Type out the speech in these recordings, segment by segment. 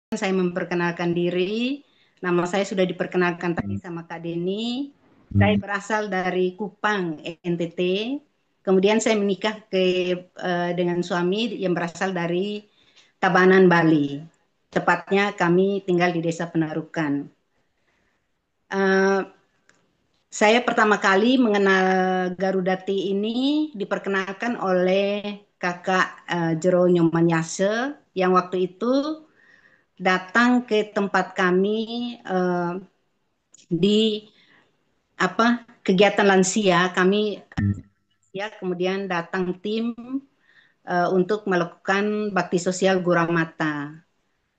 Saya memperkenalkan diri. Nama saya sudah diperkenalkan tadi sama Kak Deni. Saya berasal dari Kupang, NTT. Kemudian saya menikah dengan suami yang berasal dari Tabanan, Bali. Tepatnya kami tinggal di Desa Penarukan. Eh, saya pertama kali mengenal Garudati ini diperkenalkan oleh kakak Jero Nyomanyase yang waktu itu datang ke tempat kami di kegiatan lansia. Kami ya kemudian datang tim untuk melakukan bakti sosial Gurah Mata.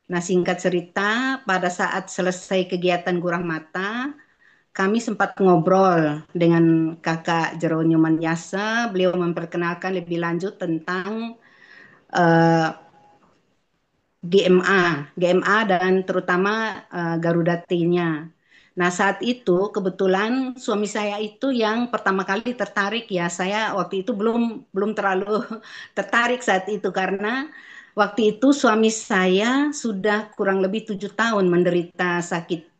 Nah, singkat cerita, pada saat selesai kegiatan Gurah Mata, kami sempat ngobrol dengan kakak Jero Nyoman Yasa. Beliau memperkenalkan lebih lanjut tentang uh, GMA dan terutama Garudatinya. Nah, saat itu kebetulan suami saya itu yang pertama kali tertarik ya. Saya waktu itu belum belum terlalu tertarik saat itu karena waktu itu suami saya sudah kurang lebih 7 tahun menderita sakit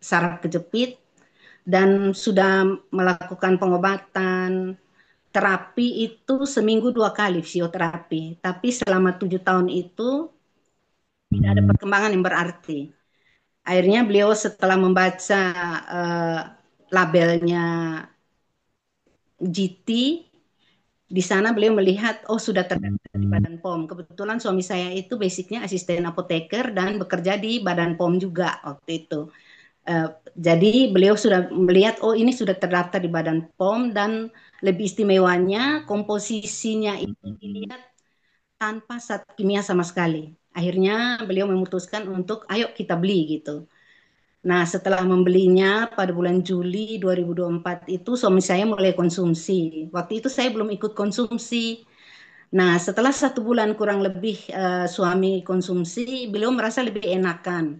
saraf kejepit dan sudah melakukan pengobatan terapi itu seminggu 2 kali fisioterapi. Tapi selama 7 tahun itu tidak ada perkembangan yang berarti. Akhirnya beliau setelah membaca uh, labelnya GT, di sana beliau melihat, oh sudah terdaftar di Badan POM. Kebetulan suami saya itu basicnya asisten apoteker dan bekerja di Badan POM juga waktu itu. Jadi beliau sudah melihat, oh ini sudah terdaftar di Badan POM dan lebih istimewanya komposisinya itu dilihat tanpa zat kimia sama sekali. Akhirnya beliau memutuskan untuk ayo kita beli gitu. Nah, setelah membelinya pada bulan Juli 2024 itu suami saya mulai konsumsi. Waktu itu saya belum ikut konsumsi. Nah, setelah 1 bulan kurang lebih suami konsumsi, beliau merasa lebih enakan.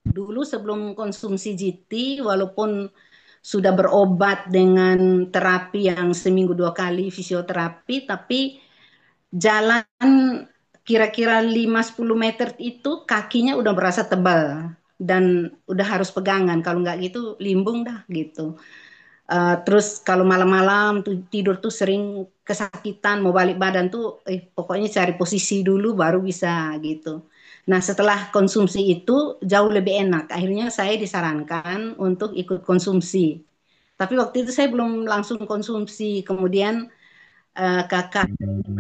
Dulu sebelum konsumsi GT, walaupun sudah berobat dengan terapi yang seminggu 2 kali fisioterapi, tapi jalan kira-kira 5-10 meter itu kakinya udah berasa tebal dan udah harus pegangan. Kalau nggak gitu limbung dah gitu. Terus kalau malam-malam tidur tuh sering kesakitan, mau balik badan tuh pokoknya cari posisi dulu baru bisa gitu. Nah, setelah konsumsi itu jauh lebih enak. Akhirnya saya disarankan untuk ikut konsumsi. Tapi waktu itu saya belum langsung konsumsi. Kemudian kakak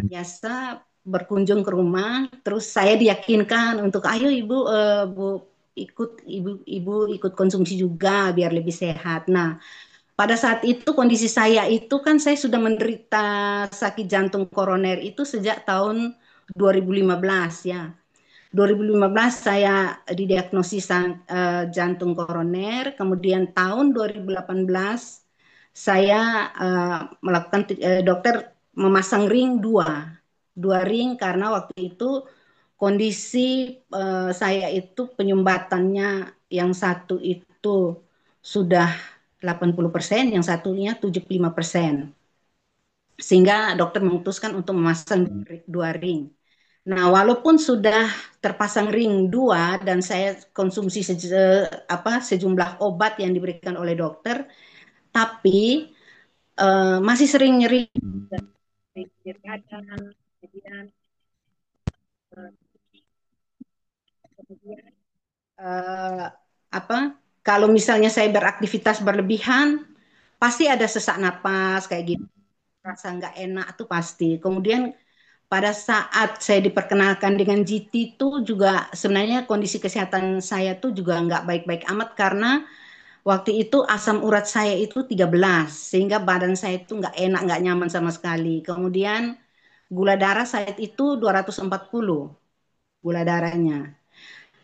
biasa berkunjung ke rumah, terus saya diyakinkan untuk ayo ibu, bu ibu ikut konsumsi juga biar lebih sehat. Nah, pada saat itu kondisi saya itu kan saya sudah menderita sakit jantung koroner itu sejak tahun 2015 ya. 2015 saya didiagnosis jantung koroner, kemudian tahun 2018 saya melakukan dokter memasang ring dua ring karena waktu itu kondisi saya itu penyumbatannya yang satu itu sudah 80%, yang satunya 75%. Sehingga dokter memutuskan untuk memasang 2 ring. Nah, walaupun sudah terpasang ring 2 dan saya konsumsi sejumlah obat yang diberikan oleh dokter, tapi masih sering nyeri di badan, kemudian kemudian eh, apa? Kalau misalnya saya beraktivitas berlebihan, pasti ada sesak napas kayak gitu, rasa nggak enak tuh pasti. Kemudian pada saat saya diperkenalkan dengan GT itu juga sebenarnya kondisi kesehatan saya tuh juga nggak baik-baik amat karena waktu itu asam urat saya itu 13 sehingga badan saya itu nggak enak, nggak nyaman sama sekali. Kemudian gula darah saat itu 240 gula darahnya.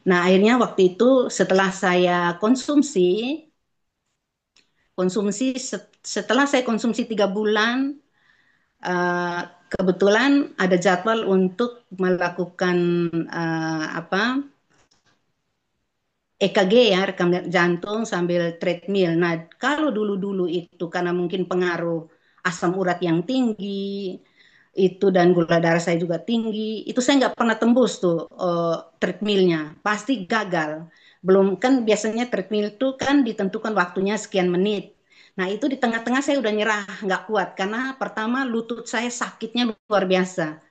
Nah, akhirnya waktu itu setelah saya konsumsi setelah saya konsumsi 3 bulan, eh, kebetulan ada jadwal untuk melakukan EKG ya, rekam jantung sambil treadmill. Nah, kalau dulu-dulu itu karena mungkin pengaruh asam urat yang tinggi, itu dan gula darah saya juga tinggi, itu saya nggak pernah tembus tuh treadmillnya, pasti gagal. Belum kan biasanya treadmill itu kan ditentukan waktunya sekian menit. Nah itu di tengah-tengah saya udah nyerah, nggak kuat karena pertama lutut saya sakitnya luar biasa.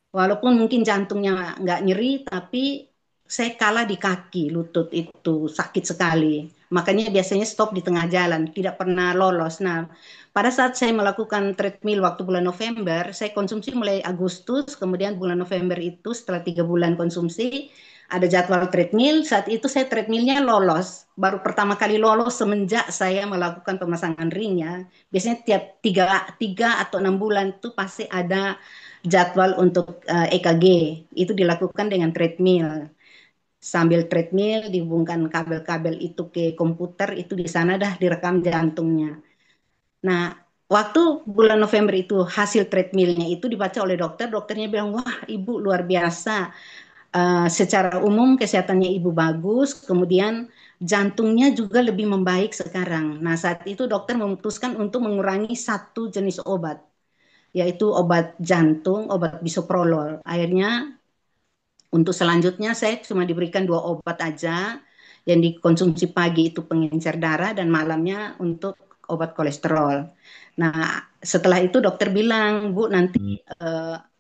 Walaupun mungkin jantungnya nggak nyeri, tapi saya kalah di kaki, lutut itu sakit sekali. Makanya biasanya stop di tengah jalan, tidak pernah lolos. Nah, pada saat saya melakukan treadmill waktu bulan November, saya konsumsi mulai Agustus, kemudian bulan November itu setelah 3 bulan konsumsi, ada jadwal treadmill, saat itu saya treadmillnya lolos. Baru pertama kali lolos semenjak saya melakukan pemasangan ringnya. Biasanya tiap tiga atau 6 bulan itu pasti ada jadwal untuk EKG. Itu dilakukan dengan treadmill. Sambil treadmill dihubungkan kabel-kabel itu ke komputer, itu di sana dah direkam jantungnya. Nah, waktu bulan November itu hasil treadmillnya itu dibaca oleh dokter, dokternya bilang, wah ibu luar biasa. Secara umum kesehatannya ibu bagus, kemudian jantungnya juga lebih membaik sekarang. Nah, saat itu dokter memutuskan untuk mengurangi satu jenis obat, yaitu obat jantung, obat bisoprolol. Akhirnya untuk selanjutnya saya cuma diberikan 2 obat aja, yang dikonsumsi pagi itu pengencer darah dan malamnya untuk obat kolesterol. Nah, setelah itu dokter bilang, Bu, nanti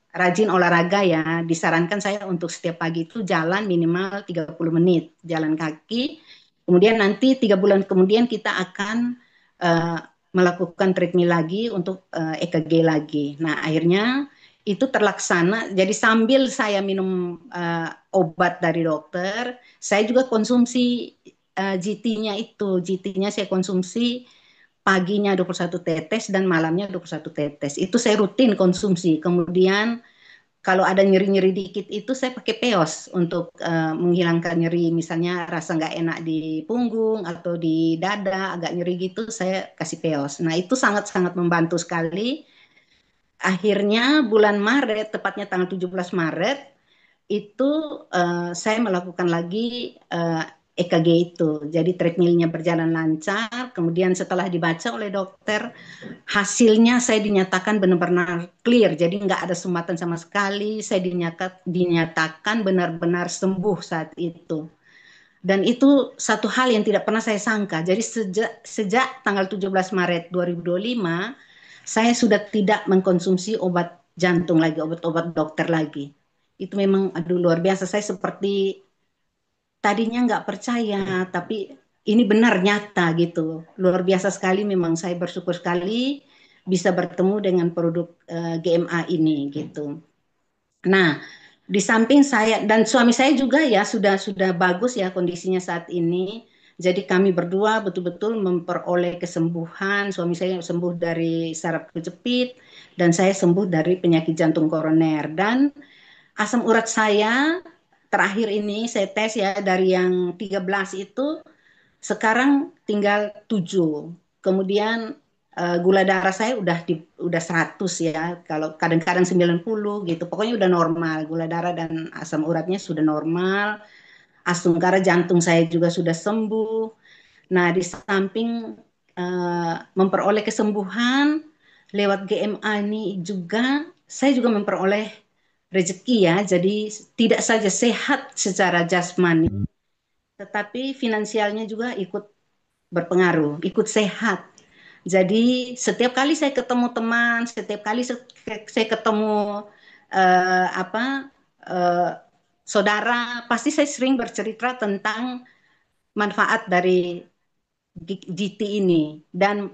rajin olahraga ya. Disarankan saya untuk setiap pagi itu jalan minimal 30 menit, jalan kaki. Kemudian nanti 3 bulan kemudian kita akan uh, melakukan treadmill lagi untuk EKG lagi. Nah, akhirnya itu terlaksana. Jadi sambil saya minum obat dari dokter, saya juga konsumsi GT-nya itu. GT-nya saya konsumsi paginya 21 tetes dan malamnya 21 tetes. Itu saya rutin konsumsi. Kemudian kalau ada nyeri-nyeri dikit itu saya pakai peos untuk menghilangkan nyeri, misalnya rasa nggak enak di punggung atau di dada agak nyeri gitu, saya kasih peos. Nah itu sangat-sangat membantu sekali. Akhirnya bulan Maret, tepatnya tanggal 17 Maret, itu saya melakukan lagi EKG itu. Jadi treadmillnya berjalan lancar, kemudian setelah dibaca oleh dokter, hasilnya saya dinyatakan benar-benar clear, jadi nggak ada sumbatan sama sekali, saya dinyatakan benar-benar sembuh saat itu. Dan itu satu hal yang tidak pernah saya sangka. Jadi sejak tanggal 17 Maret 2025, saya sudah tidak mengkonsumsi obat jantung lagi, obat-obat dokter lagi. Itu memang aduh luar biasa. Saya seperti tadinya nggak percaya, tapi ini benar nyata gitu. Luar biasa sekali, memang saya bersyukur sekali bisa bertemu dengan produk GMA ini gitu. Nah, di samping saya dan suami saya juga ya sudah bagus ya kondisinya saat ini. Jadi kami berdua betul-betul memperoleh kesembuhan. Suami saya sembuh dari saraf kejepit dan saya sembuh dari penyakit jantung koroner. Dan asam urat saya terakhir ini saya tes ya, dari yang 13 itu sekarang tinggal 7. Kemudian gula darah saya udah 100 ya. Kalau kadang-kadang 90 gitu. Pokoknya udah normal. Gula darah dan asam uratnya sudah normal. Asam garam jantung saya juga sudah sembuh. Nah, di samping memperoleh kesembuhan lewat GMA ini juga, saya juga memperoleh rezeki ya. Jadi tidak saja sehat secara jasmani, tetapi finansialnya juga ikut berpengaruh, ikut sehat. Jadi setiap kali saya ketemu teman, setiap kali saya ketemu apa saudara, pasti saya sering bercerita tentang manfaat dari GT ini. Dan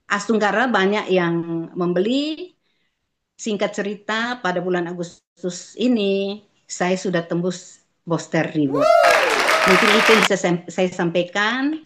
Astunggara banyak yang membeli. Singkat cerita, pada bulan Agustus ini saya sudah tembus booster reward. Mungkin itu yang bisa saya sampaikan.